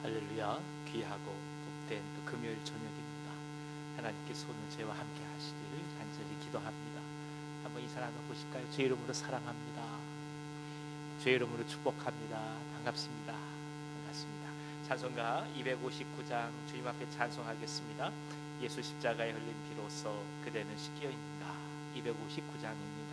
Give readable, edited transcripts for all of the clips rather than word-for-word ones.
할렐루야. 귀하고 복된 금요일 저녁입니다. 하나님께서 오늘 저와 함께 하시기를 간절히 기도합니다. 한번 인사 나눠보실까요? 주의 이름으로 사랑합니다. 주의 이름으로 축복합니다. 반갑습니다. 반갑습니다. 찬송가 259장 주님 앞에 찬송하겠습니다. 예수 십자가에 흘린 피로써 그대는 씻겨 있는가. 259장입니다.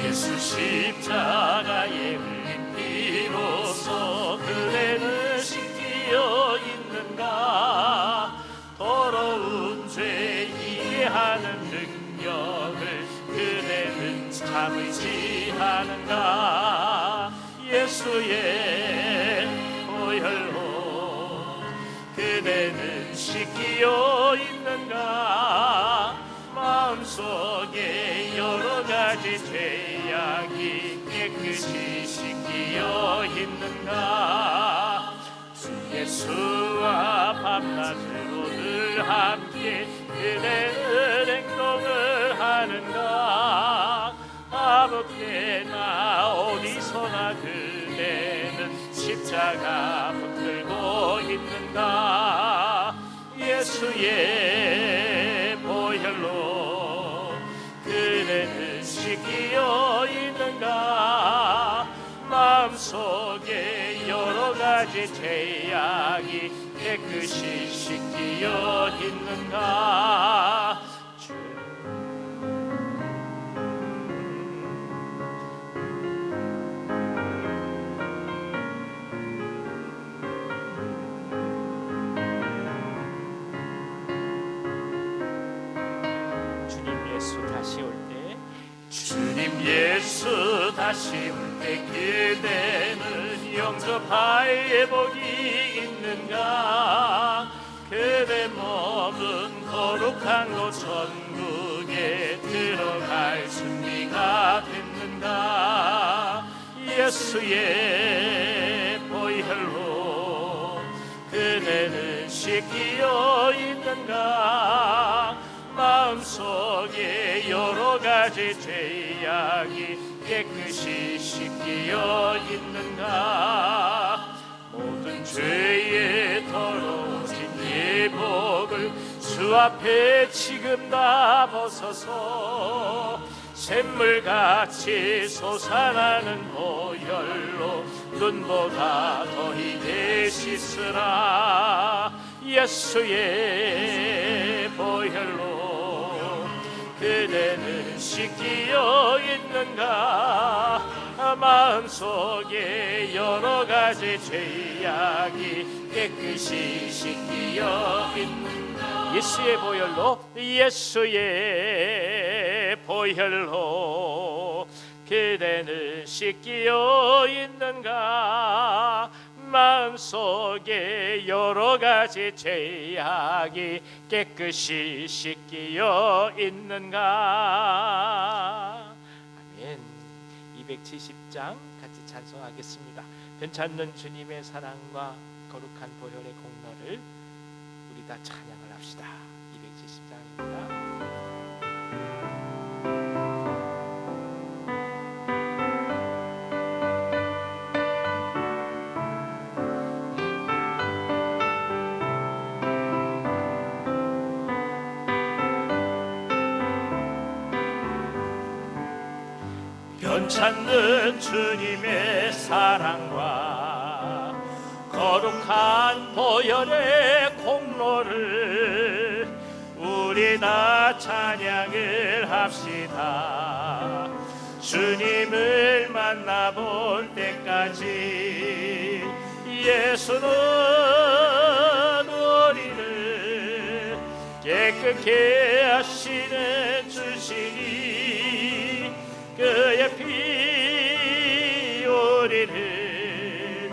예수 십자가에 흘린 피로써 그대는 씻겨 있는가. 더러운 죄 이해하는 능력을 그대는 참지 않은가. 예수의 보혈로 그대는 씻겨 있는가. 마음속에 여러 가지 죄악이 깨끗이 씻겨 있는가. 주 예수와 밤낮으로 늘 함께 그대는 행동을 하는가. 아무 때나 어디서나 그대는 십자가 붙들고 있는가. 예수의 보혈로 그대는 씻겨 있는가. 마음속에 여러 가지 죄악이 깨끗이 씻겨 있는가. 주님 예수 다시 올 때 그대는 영접할 복이 있는가. 그대 몸은 거룩한 곳 천국에 들어갈 준비가 됐는가. 예수의 보혈로 그대는 씻겨 있는가. 마음속에 여러 가지 죄악이 깨끗이 씻겨 있는가. 모든 죄에 더러워진 예복을 주 앞에 지금 다 벗어서 샘물같이 솟아나는 보혈로 눈보다 더 희게 씻으라. 예수의 보혈로 그대는 씻겨 있는가. 마음속에 여러 가지 죄악이 깨끗이 씻겨 있는가. 예수의 보혈로 예수의 보혈로 그대는 씻겨 있는가. 마음속에 여러 가지 죄악이 깨끗이 씻겨 있는가. 아멘. 270장 같이 찬송하겠습니다. 괜찮는 주님의 사랑과 거룩한 보혈의 공로를 우리 다 찬양을 합시다. 270장입니다. 변찮는 주님의 사랑과 거룩한 보혈의 공로를 우리 다 찬양을 합시다. 주님을 만나볼 때까지 예수는 우리를 깨끗게 하시는 주시니 그의 피 우리를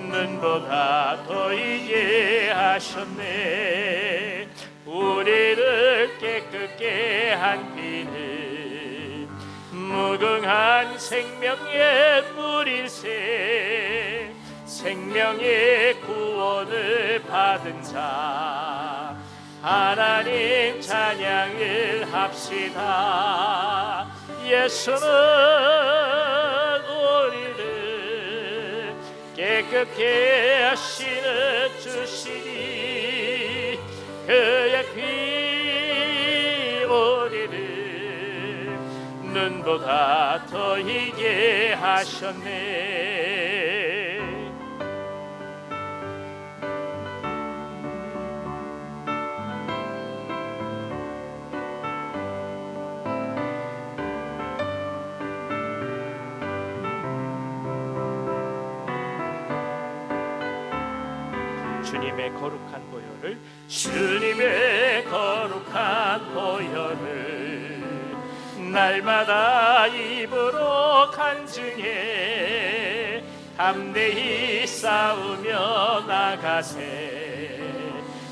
눈보다 더 희게 하셨네. 우리를 깨끗게 한 피는 무궁한 생명의 물일세 생명의 구원을 받은 자 하나님 찬양을 합시다. 예수는 우리를 깨끗게 하시는 주시니 그의 피 우리를 눈보다 더 희게 하셨네. 주님의 거룩한 보혈을 주님의 거룩한 보혈을 날마다 입으로 간증해 담대히 싸우며 나가세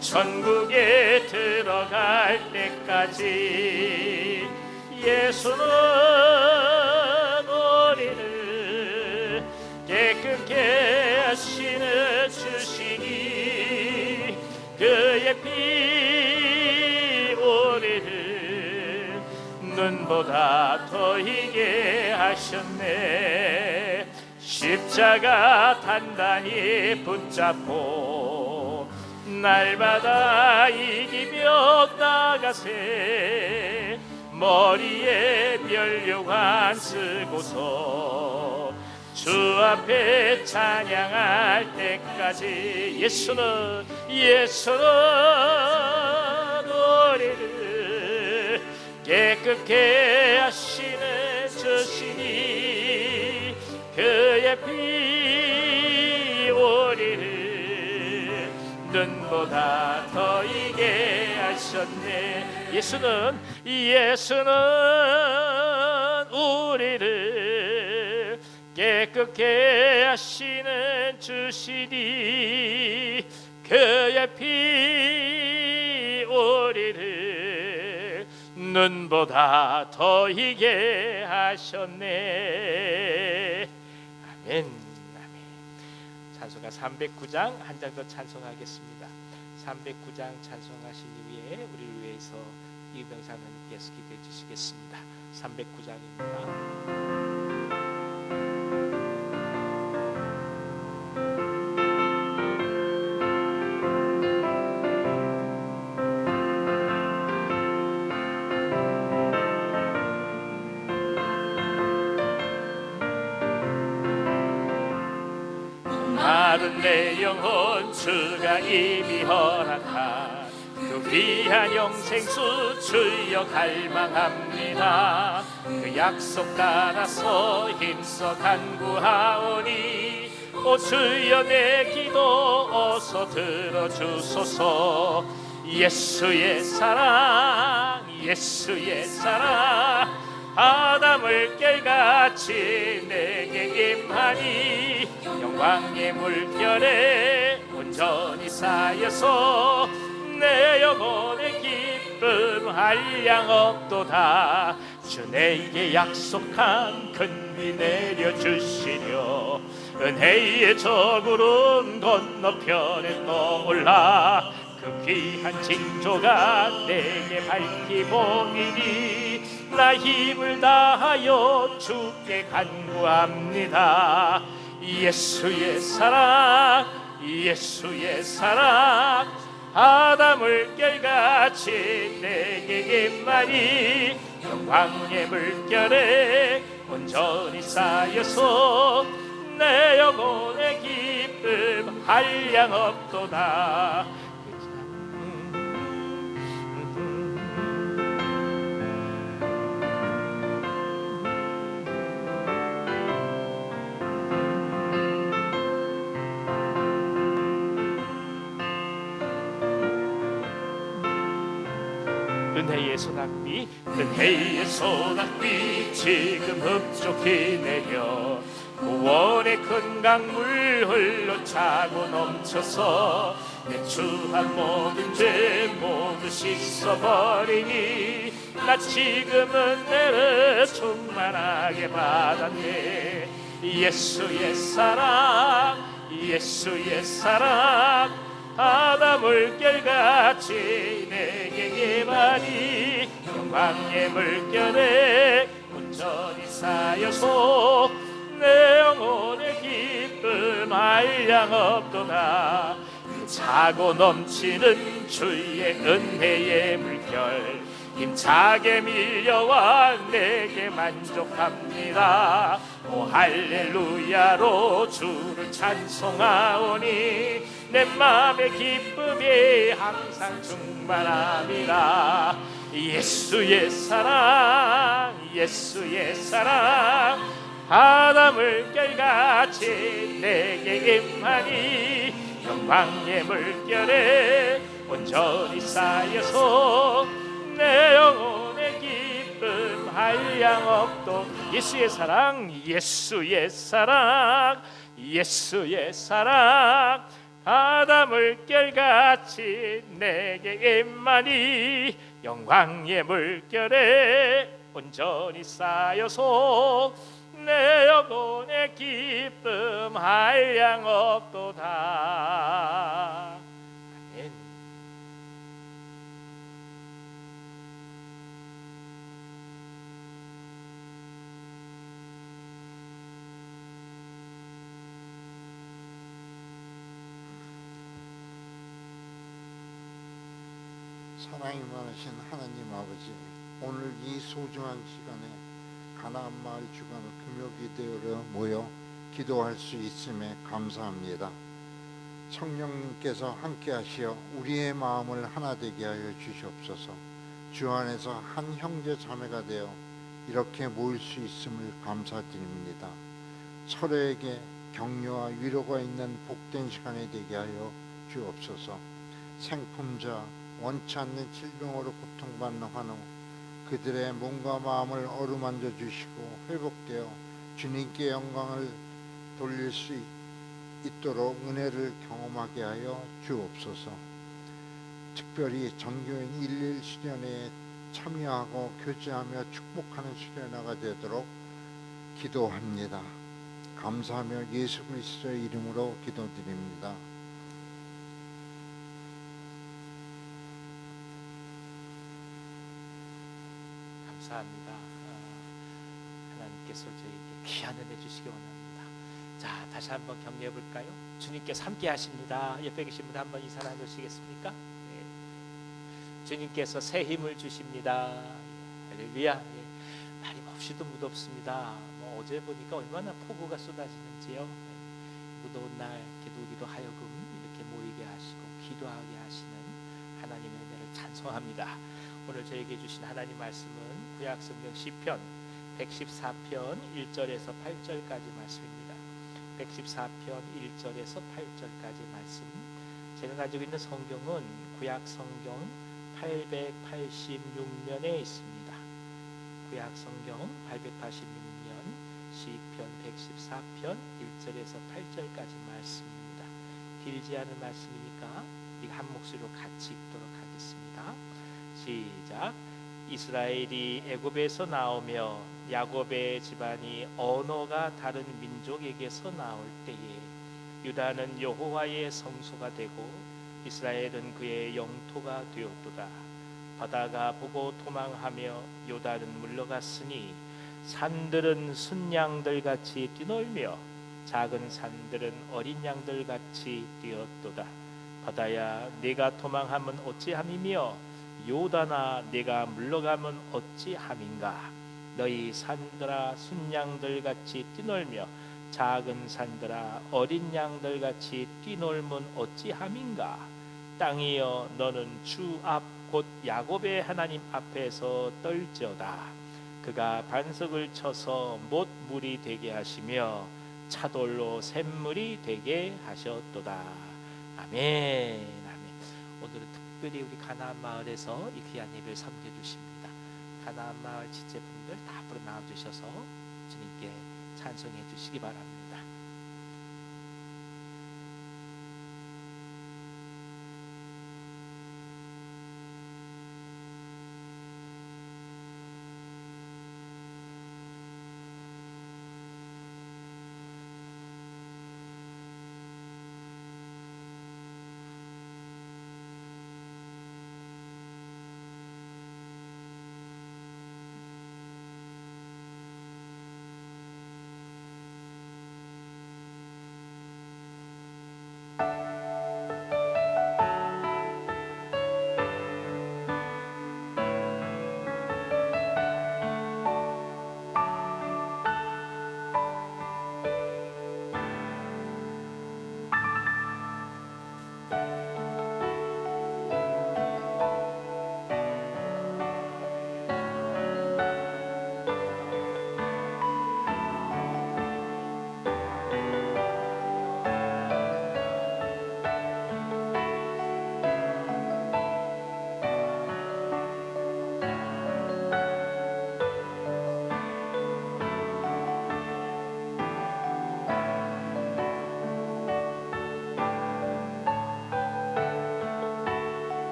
천국에 들어갈 때까지 예수는 우리를 깨끗게 하시는 주시니 그의 피 우리를 눈보다 더 희게 하셨네. 십자가 단단히 붙잡고 날마다 이기며 나가세 머리에 면류관 쓰고서 주 앞에 찬양할 때까지 예수는 우리를 깨끗게 하시는 주시니 그의 피 우리를 눈보다 더 이게 하셨네. 예수는 우리를 깨끗게 하시는 주시니 그의 피 우리를 눈보다 더 희게 하셨네. 아멘. 아멘. 찬송가 309장 한 장 더 찬송하겠습니다. 309장 찬송하신 이후에 우리를 위해서 이병상 하나님께서 기도해 주시겠습니다. 309장입니다. 마른 내 영혼 주가 이미 허락한 그 귀한 영생수 주여 갈망합니다. 그 약속 따라서 힘써 간구하오니 오 주여 내 기도 어서 들어주소서. 예수의 사랑 예수의 사랑 바닷물 결같이 내게 임하니 영광의 물결에 온전히 쌓여서 내 영혼의 기쁨 한량 없도다. 주 내게 약속한 근비 내려주시려 은혜의 저 구름 건너편에 떠올라 그 귀한 징조가 내게 밝히 보이니 나 힘을 다하여 주께 간구합니다. 예수의 사랑 예수의 사랑 바닷물 결같이 내게 임하니 영광의 물결에 온전히 쌓여서 내 영혼의 기쁨 한량 없도다. 은혜의 소낙비 은혜의 소낙비 지금 흡족히 내려 구원의 큰 강물 흘러 차고 넘쳐서 내 추한 모든 죄 모두 씻어버리니 나 지금은 내를 충만하게 받았네. 예수의 사랑 예수의 사랑 바다 물결같이 내게 임하니 영광의 물결에 온전히 쌓여서 내 영혼의 기쁨 한량없도다. 차고 넘치는 주의 은혜의 물결 힘차게 밀려와 내게 만족합니다. 오 할렐루야로 주를 찬송하오니 내 맘의 기쁨이 항상 충만합니다. 예수의 사랑 예수의 사랑 바다 물결같이 내게 임하니 영광의 물결에 온전히 쌓여서 내 영혼의 기쁨 한량없도. 예수의 사랑 예수의 사랑 예수의 사랑 바다 물결같이 내게 임하니 영광의 물결에 온전히 쌓여서 내 영혼의 기쁨 한량없도다. 아멘. 사랑이 많으신 하나님 아버지, 오늘 이 소중한 시간에 가나안 마을 주간 금요기도로 모여 기도할 수 있음에 감사합니다. 성령님께서 함께 하시어 우리의 마음을 하나 되게 하여 주시옵소서. 주 안에서 한 형제 자매가 되어 이렇게 모일 수 있음을 감사드립니다. 서로에게 격려와 위로가 있는 복된 시간이 되게 하여 주옵소서. 생품자 원치 않는 질병으로 고통받는 환우 그들의 몸과 마음을 어루만져 주시고 회복되어 주님께 영광을 돌릴 수 있도록 은혜를 경험하게 하여 주옵소서. 특별히 전교인 11 수련회에 참여하고 교제하며 축복하는 수련회가 되도록 기도합니다. 감사하며 예수 그리스도의 이름으로 기도드립니다. 감사합니다. 하나님께서 저희에게 귀한 은혜 주시기 원합니다. 자, 다시 한번 격려해 볼까요? 주님께서 함께 하십니다. 옆에 계신 분 한번 인사 나누시겠습니까? 네. 주님께서 새 힘을 주십니다. 할렐루야. 예. 말이 몹시도 무덥습니다. 어제 보니까 얼마나 폭우가 쏟아지는지요. 네. 무더운 날 기도기도 하여금 이렇게 모이게 하시고 기도하게 하시는 하나님의 은혜를 찬송합니다. 오늘 저에게 주신 하나님 말씀은 구약성경 시편 114편 1절에서 8절까지 말씀입니다. 114편 1절에서 8절까지 말씀. 제가 가지고 있는 성경은 구약성경 886면에 있습니다. 구약성경 886면 시편 114편 1절에서 8절까지 말씀입니다. 길지 않은 말씀이니까 우리가 한 목소리로 같이 읽도록 하겠습니다. 시작. 이스라엘이 애굽에서 나오며 야곱의 집안이 언어가 다른 민족에게서 나올 때에 유다는 여호와의 성소가 되고 이스라엘은 그의 영토가 되었도다. 바다가 보고 도망하며 요단은 물러갔으니 산들은 순양들 같이 뛰놀며 작은 산들은 어린 양들 같이 뛰었도다. 바다야 네가 도망하면 어찌함이며 요단아 네가 물러가면 어찌함인가. 너희 산들아 순양들 같이 뛰놀며 작은 산들아 어린 양들 같이 뛰놀면 어찌함인가. 땅이여 너는 주 앞 곧 야곱의 하나님 앞에서 떨지어다. 그가 반석을 쳐서 못 물이 되게 하시며 차돌로 샘물이 되게 하셨도다. 아멘. 아멘. 오늘은 특별히 우리 가나안 마을에서 이 귀한 예배를 섬겨주십니다. 가나안 마을 지체분들 다 앞으로 나와주셔서 주님께 찬송해 주시기 바랍니다.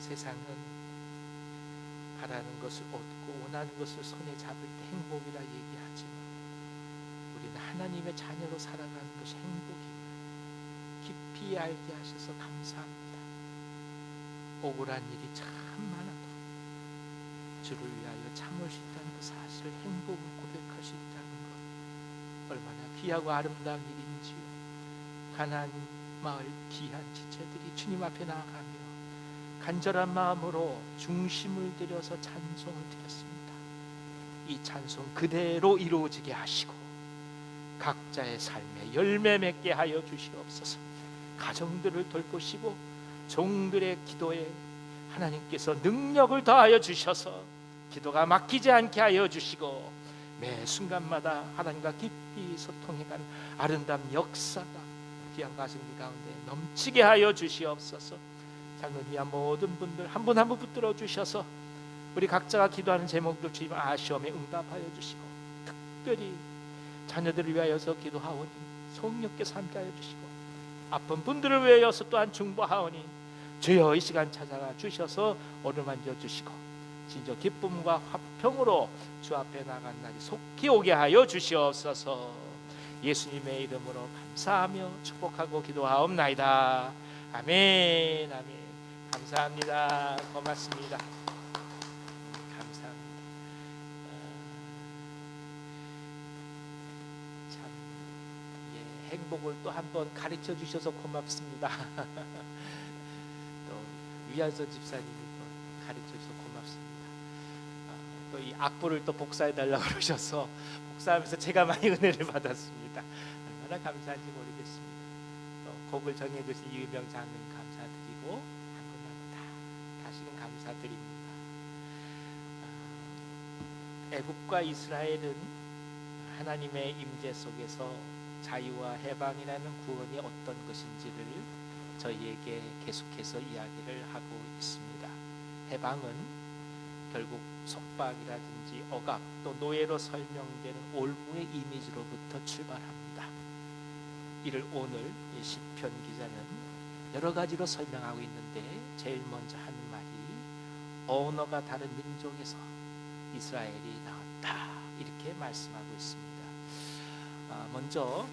세상은 바라는 것을 얻고 원하는 것을 손에 잡을 때 행복이라 얘기하지만 우리는 하나님의 자녀로 살아가는 것이 행복임을 깊이 알게 하셔서 감사합니다. 억울한 일이 참 많아도 주를 위하여 참을 수 있다는 그 사실을 행복을 고백할 수 있다는 것 얼마나 귀하고 아름다운 일인지요. 가나안 마을 귀한 지체들이 주님 앞에 나아가며 간절한 마음으로 중심을 들여서 찬송을 드렸습니다. 이 찬송 그대로 이루어지게 하시고 각자의 삶에 열매 맺게 하여 주시옵소서. 가정들을 돌보시고 종들의 기도에 하나님께서 능력을 더하여 주셔서 기도가 막히지 않게 하여 주시고 매 순간마다 하나님과 깊이 소통해가는 아름다운 역사가 귀한 가정들 가운데 넘치게 하여 주시옵소서. 장로를 위한 모든 분들 한 분 한 분 붙들어 주셔서 우리 각자가 기도하는 제목들 주님 아시험에 응답하여 주시고 특별히 자녀들을 위하여서 기도하오니 성령께서 함께하여 주시고 아픈 분들을 위하여서 또한 중보하오니 주여 이 시간 찾아가 주셔서 오늘 만져주시고 진정 기쁨과 화평으로 주 앞에 나간 날이 속히 오게 하여 주시옵소서. 예수님의 이름으로 감사하며 축복하고 기도하옵나이다. 아멘. 아멘. 감사합니다. 고맙습니다. 감사합니다. 참 행복을 또 한 번 가르쳐 주셔서 고맙습니다. 또 위안선 집사님이 또 가르쳐 주셔서 고맙습니다. 또 이 악보를 또 복사해 달라고 그러셔서 복사하면서 제가 많이 은혜를 받았습니다. 얼마나 감사한지 모르겠습니다. 또 곡을 정해 주신 이유명 장로님 감사드리고 한 분 한 분 다 다시금 감사드립니다. 애굽과 이스라엘은 하나님의 임재 속에서 자유와 해방이라는 구원이 어떤 것인지를 저희에게 계속해서 이야기를 하고 있습니다. 해방은 결국 속박이라든지 억압 또 노예로 설명되는 올무의 이미지로부터 출발합니다. 이를 오늘 시편 기자는 여러 가지로 설명하고 있는데 제일 먼저 하는 말이 언어가 다른 민족에서 이스라엘이 나왔다 이렇게 말씀하고 있습니다. 먼저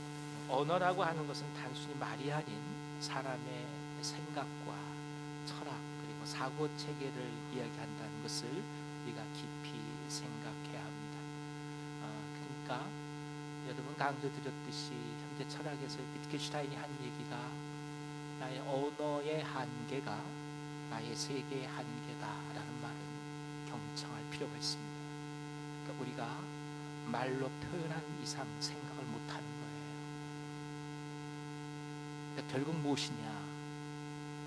언어라고 하는 것은 단순히 말이 아닌 사람의 생각과 철학 그리고 사고 체계를 이야기한다는 것을 우리가 깊이 생각해야 합니다. 그러니까 여러분 강조드렸듯이 현대 철학에서 비트겐슈타인이 한 얘기가 나의 언어의 한계가 나의 세계의 한계다라는 말은 경청할 필요가 있습니다. 그러니까 우리가 말로 표현하는 이상 생각을 못하는 거예요. 그러니까 결국 무엇이냐?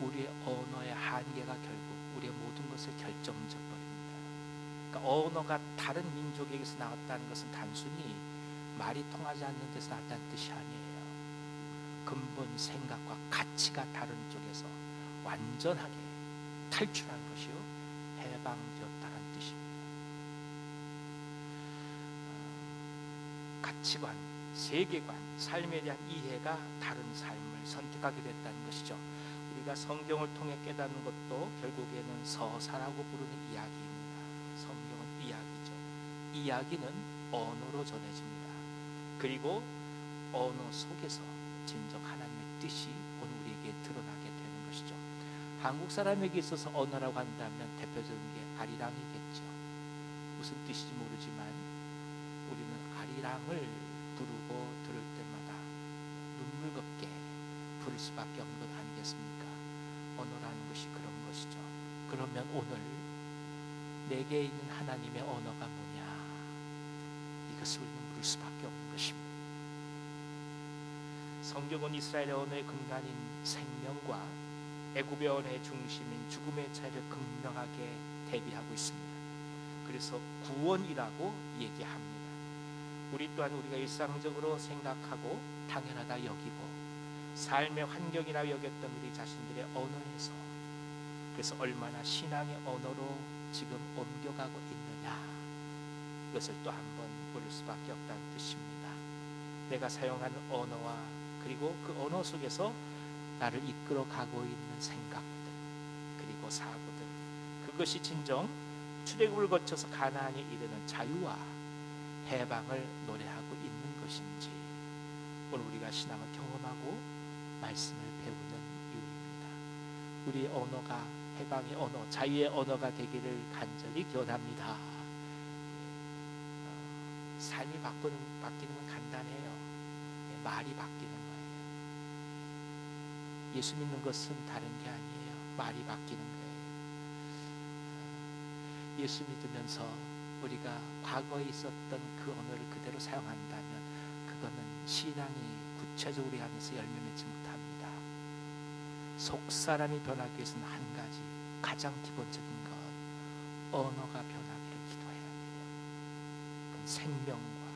우리의 언어의 한계가 결국 우리의 모든 것을 결정져 버립니다. 그러니까 언어가 다른 민족에게서 나왔다는 것은 단순히 말이 통하지 않는 데서 나왔다는 뜻이 아니에요. 근본 생각과 가치가 다른 쪽에서 완전하게 탈출한 것이요 해방되었다는 뜻입니다. 가치관, 세계관, 삶에 대한 이해가 다른 삶을 선택하게 됐다는 것이죠. 우리가 성경을 통해 깨닫는 것도 결국에는 서사라고 부르는 이야기입니다. 성경은 이야기죠. 이야기는 언어로 전해집니다. 그리고 언어 속에서 진정 하나님의 뜻이 오늘 우리에게 드러나게 되는 것이죠. 한국 사람에게 있어서 언어라고 한다면 대표적인 게 아리랑이겠죠. 무슨 뜻인지 모르지만 우리는 아리랑을 부르고 들을 때마다 눈물겹게 부를 수밖에 없는 것 아니겠습니까? 언어라는 것이 그런 것이죠. 그러면 오늘 내게 있는 하나님의 언어가 뭐냐? 이것을 우리는 물을 수밖에 없는 것입니다. 성경은 이스라엘의 언어의 근간인 생명과 애굽의 언어의 중심인 죽음의 차이를 극명하게 대비하고 있습니다. 그래서 구원이라고 얘기합니다. 우리 또한 우리가 일상적으로 생각하고 당연하다 여기고 삶의 환경이라고 여겼던 우리 자신들의 언어에서 그래서 얼마나 신앙의 언어로 지금 옮겨가고 있느냐 이것을 또 한번 볼 수밖에 없다는 뜻입니다. 내가 사용하는 언어와 그리고 그 언어 속에서 나를 이끌어 가고 있는 생각들 그리고 사고들 그것이 진정 출애굽을 거쳐서 가나안에 이르는 자유와 해방을 노래하고 있는 것인지 오늘 우리가 신앙을 경험하고 말씀을 배우는 이유입니다. 우리 언어가 해방의 언어, 자유의 언어가 되기를 간절히 기원합니다. 삶이 바뀌는 건 간단해요. 말이 바뀌는 거예요. 예수 믿는 것은 다른 게 아니에요. 말이 바뀌는 거예요. 예수 믿으면서 우리가 과거에 있었던 그 언어를 그대로 사용한다면 그거는 신앙이 구체적으로 우리 안에서 열매 맺지 못합니다. 속사람이 변하기 위해서는 한 가지, 가장 기본적인 것, 언어가 변하기를 기도해야 돼요. 그건 생명과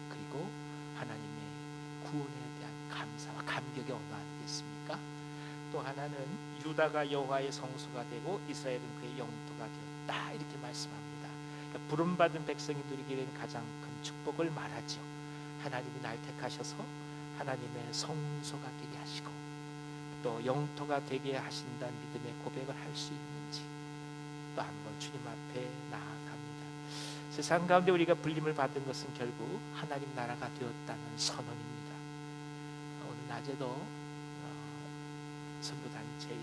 그리고 하나님의 구원에 대한 감사와 감격의 언어 아니겠습니까? 또 하나는 유다가 여호와의 성소가 되고 이스라엘은 그의 영토가 되었다, 이렇게 말씀합니다. 그러니까 부름받은 백성이 누리게 된 가장 큰 축복을 말하죠. 하나님이 날 택하셔서 하나님의 성소가 되게 하시고 또 영토가 되게 하신다는 믿음의 고백을 할 수 있는지 또 한번 주님 앞에 나아갑니다. 세상 가운데 우리가 불림을 받은 것은 결국 하나님 나라가 되었다는 선언입니다. 오늘 낮에도 선교단체에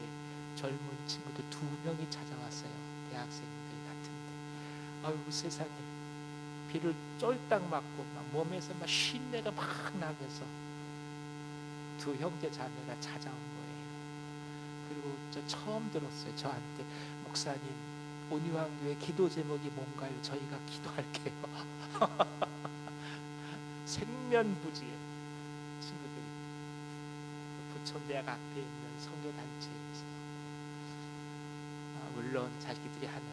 젊은 친구들 2명이 찾아왔어요. 대학생들 같은데 아이고 세상에 비를 쫄딱 맞고 막 몸에서 막 쉰내가 막 나면서 2 형제 자매가 찾아온 거예요. 그리고 저 처음 들었어요. 저한테 목사님 온유한교회 기도 제목이 뭔가요? 저희가 기도할게요. 생면부지에 친구들이 부천대학 앞에 있는 선교단체에서 물론 자기들이 하는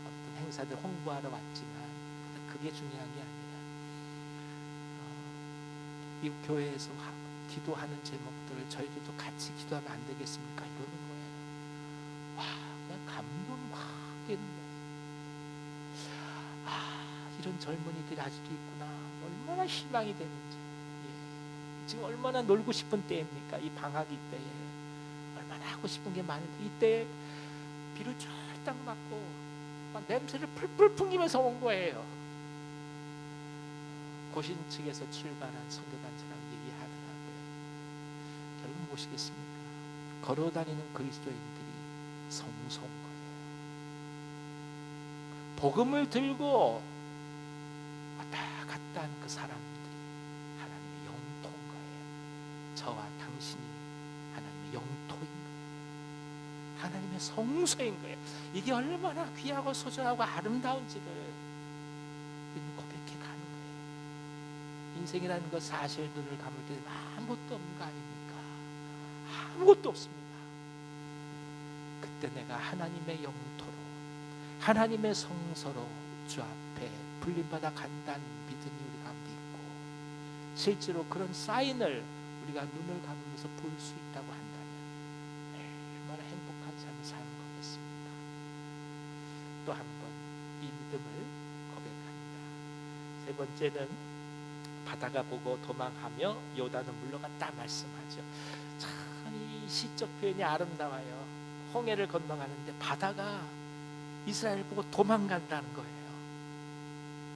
어떤 행사들 홍보하러 왔지만 그게 중요한 게 아니라 이 교회에서 기도하는 제목들을 저희들도 같이 기도하면 안 되겠습니까? 이러는 거예요. 와, 그냥 감동이 막 되는 거예요. 이런 젊은이들이 아직도 있구나. 얼마나 희망이 되는지. 지금 얼마나 놀고 싶은 때입니까? 이 방학이 때에 얼마나 하고 싶은 게 많은데 이때 비를 쫄딱 맞고 막 냄새를 풀풀 풍기면서 온 거예요. 고신 측에서 출발한 선교단체라고 얘기하더라고요. 결국 무엇이겠습니까? 걸어다니는 그리스도인들이 성소인 거예요. 복음을 들고 왔다 갔다 하는 그 사람들이 하나님의 영토인 거예요. 저와 당신이 하나님의 영토인 거예요. 하나님의 성소인 거예요. 이게 얼마나 귀하고 소중하고 아름다운지를 우리는 고백해 가는 거예요. 인생이라는 것 사실 눈을 감을 때 아무것도 없는 거 아닙니까? 아무것도 없습니다. 그때 내가 하나님의 영토로 하나님의 성소로 주 앞에 불림받아 간다는 믿음이 우리 가운데 있고 실제로 그런 사인을 우리가 눈을 감으면서 볼 수 있다고 한다면 얼마나 행복한 삶을 사는 거겠습니까? 또 한 번 이 믿음을 고백합니다. 세 번째는 바다가 보고 도망하며 요단은 물러갔다 말씀하죠. 참 이 시적 표현이 아름다워요. 홍해를 건너가는데 바다가 이스라엘 보고 도망간다는 거예요.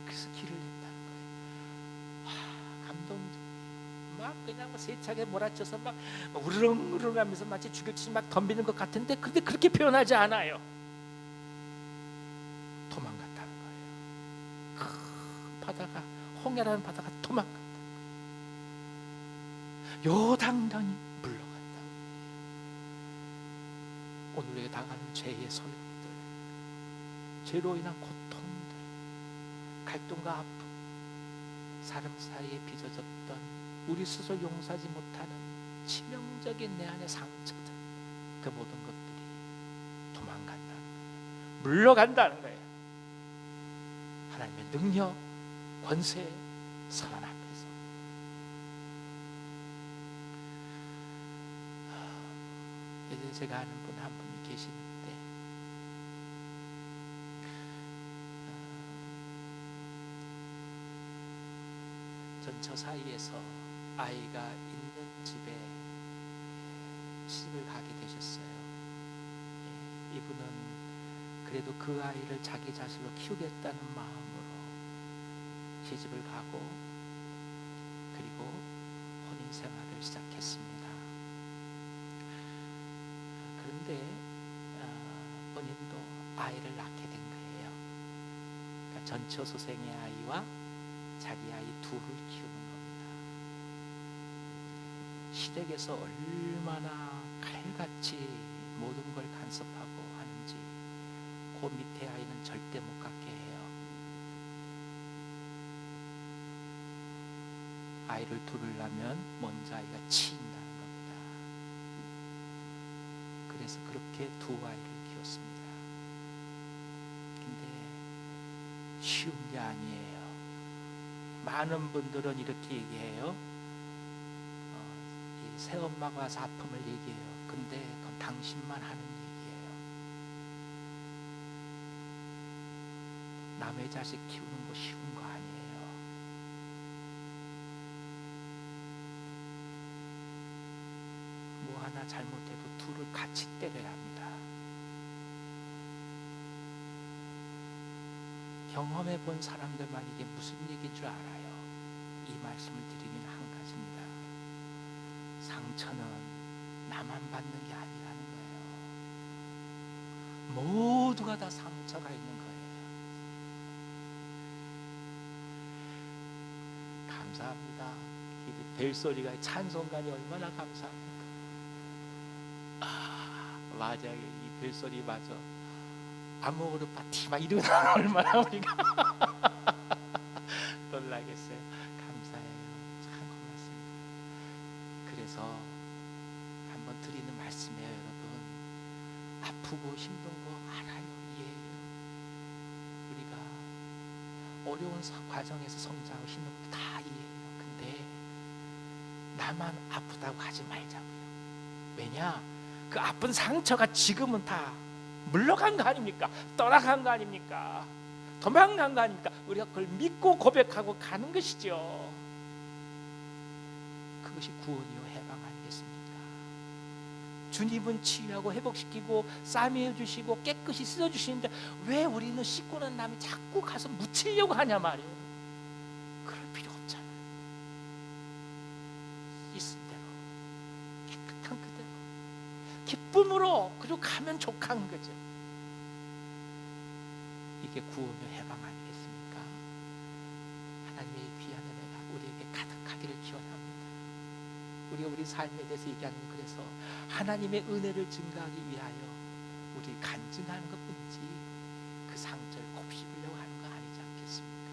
그래서 길을 낸다는 거예요. 감동적이에요. 막 그냥 세차게 몰아쳐서 막 우르릉우르릉하면서 마치 죽일 듯이 막 덤비는 것 같은데 그런데 그렇게 표현하지 않아요. 도망갔다는 거예요. 바다가 홍해라는 바다가 도망갔다. 요당당히 물러갔다. 오늘 우리에게 당하는 죄의 소용들, 죄로 인한 고통들, 갈등과 아픔, 사람 사이에 빚어졌던 우리 스스로 용서하지 못하는 치명적인 내 안의 상처들, 그 모든 것들이 도망간다는 거예요. 물러간다는 거예요. 하나님의 능력, 권세, 선언 앞에서. 예전에 제가 아는 분 한 분이 계시는데 전 저 사이에서 아이가 있는 집에 시집을 가게 되셨어요. 이분은 그 그래도 그 아이를 자기 자신으로 키우겠다는 마음으로 시집을 가고 그리고 혼인 생활을 시작했습니다. 그런데 본인도 아이를 낳게 된 거예요. 그러니까 전처 소생의 아이와 자기 아이 둘을 키우는 겁니다. 시댁에서 얼마나 칼같이 모든 걸 간섭하고 하는지 그 밑에 아이는 절대 못 갖게 해요. 아이를 둘을 낳으면 먼저 아이가 치인다는 겁니다. 그래서 그렇게 두 아이를 키웠습니다. 근데 쉬운 게 아니에요. 많은 분들은 이렇게 얘기해요. 이 새엄마가 와서 아픔을 얘기해요. 근데 그건 당신만 하는 얘기예요. 남의 자식 키우는 거 쉬운 거 아니에요. 뭐 하나 잘못해도 둘을 같이 때려야 합니다. 경험해 본 사람들만 이게 무슨 얘기인 줄 알아요. 이 말씀을 드리긴 한 가지입니다. 상처는 나만 받는 게 아니라는 거예요. 모두가 다 상처가 있는 거예요. 감사합니다. 벨소리가 찬송가니 얼마나 감사합니까? 맞아요. 이 벨소리 맞아. 아모르 파티마 이러면 얼마나 우리가 놀라겠어요. 감사해요. 참 고맙습니다. 그래서 한번 드리는 말씀이에요, 여러분. 아프고 힘든 거 알아요. 이해해요. 우리가 어려운 과정에서 성장하고 힘든 거 다 이해해요. 근데 나만 아프다고 하지 말자고요. 왜냐? 그 아픈 상처가 지금은 다 물러간 거 아닙니까? 떠나간 거 아닙니까? 도망간 거 아닙니까? 우리가 그걸 믿고 고백하고 가는 것이죠. 그것이 구원이요 해방 아니겠습니까? 주님은 치유하고 회복시키고 싸매어 주시고 깨끗이 씻어 주시는데 왜 우리는 씻고는 남이 자꾸 가서 묻히려고 하냐 말이에요. 그럴 필요 없잖아요. 있은 대로 깨끗한 그대로 기쁨으로 그리고 가면 족한 거죠. 이게 구원의 해방 아니겠습니까? 하나님의 귀한 은혜가 우리에게 가득하기를 기원합니다. 우리가 우리 삶에 대해서 얘기하는 건 그래서 하나님의 은혜를 증가하기 위하여 우리 간증하는 것뿐이지 그 상처를 곱씹으려고 하는 거 아니지 않겠습니까?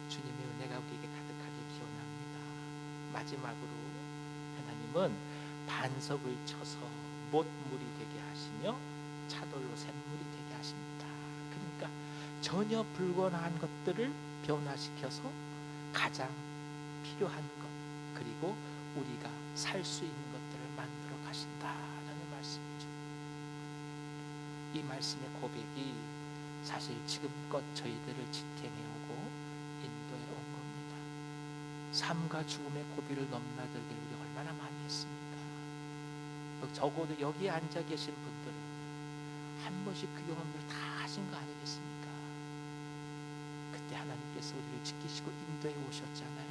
주님의 은혜가 우리에게 가득하기를 기원합니다. 마지막으로 하나님은 반석을 쳐서 못물이 되게 하시며 차돌로 샘물이 되게 하십니다. 그러니까 전혀 불건한 것들을 변화시켜서 가장 필요한 것 그리고 우리가 살 수 있는 것들을 만들어 가신다라는 말씀이죠. 이 말씀의 고백이 사실 지금껏 저희들을 지탱해오고 인도해 온 겁니다. 삶과 죽음의 고비를 넘나들기를 우리 얼마나 많이 했습니까? 적어도 여기 앉아 계신 분들은 한 번씩 그 경험을 다 하신 거 아니겠습니까? 그때 하나님께서 우리를 지키시고 인도해 오셨잖아요.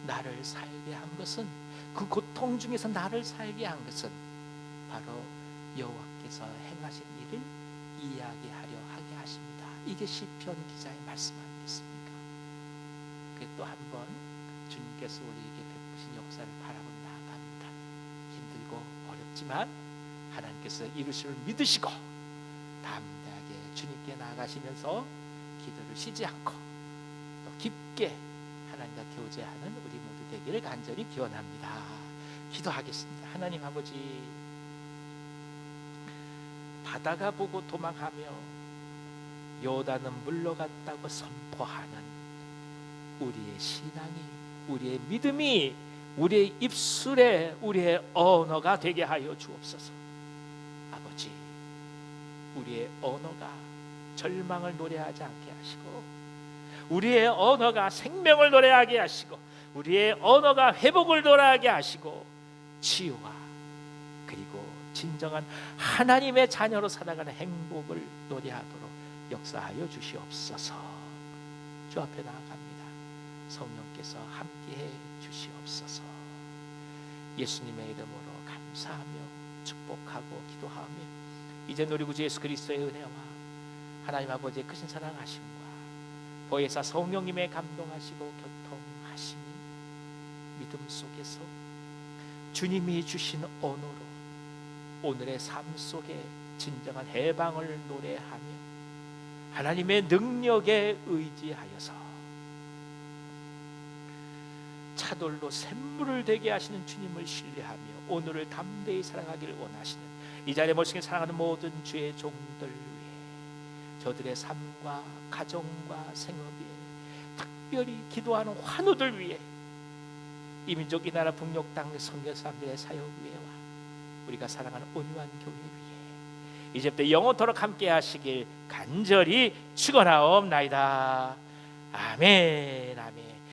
나를 살게 한 것은 그 고통 중에서 나를 살게 한 것은 바로 여호와께서 행하신 일을 이야기하려 하게 하십니다. 이게 시편 기자의 말씀 아니겠습니까? 또 한 번 주님께서 우리에게 베푸신 역사를 바라보고 나아갑니다. 힘들고 어렵지만 하나님께서 이루심을 믿으시고 담대하게 주님께 나아가시면서 기도를 쉬지 않고 또 깊게 하나님과 교제하는 우리 모두 되기를 간절히 기원합니다. 기도하겠습니다. 하나님 아버지, 바다가 보고 도망하며 요단은 물러갔다고 선포하는 우리의 신앙이, 우리의 믿음이 우리의 입술에 우리의 언어가 되게 하여 주옵소서. 아버지, 우리의 언어가 절망을 노래하지 않게 하시고 우리의 언어가 생명을 노래하게 하시고 우리의 언어가 회복을 노래하게 하시고 치유와 그리고 진정한 하나님의 자녀로 살아가는 행복을 노래하도록 역사하여 주시옵소서. 주 앞에 나아갑니다. 성령께서 함께해 주시옵소서. 예수님의 이름으로 감사하며 축복하고 기도하며 이제 우리 구주 예수 그리스도의 은혜와 하나님 아버지의 크신 사랑하심과 보혜사 성령님의 감동하시고 교통하심이 믿음 속에서 주님이 주신 언어로 오늘의 삶 속에 진정한 해방을 노래하며 하나님의 능력에 의지하여서 차돌로 샘물을 되게 하시는 주님을 신뢰하며 오늘을 담대히 사랑하기를 원하시는 이 자리에 모시게 사랑하는 모든 주의 종들 위해 저들의 삶과 가정과 생업에 특별히 기도하는 환우들 위해 이 민족 이 나라 북녘 땅 선교 사람들의 사역 위에와 우리가 사랑하는 온유한 교회 위에 이제부터 영원토록 함께 하시길 간절히 축원하옵나이다. 아멘. 아멘.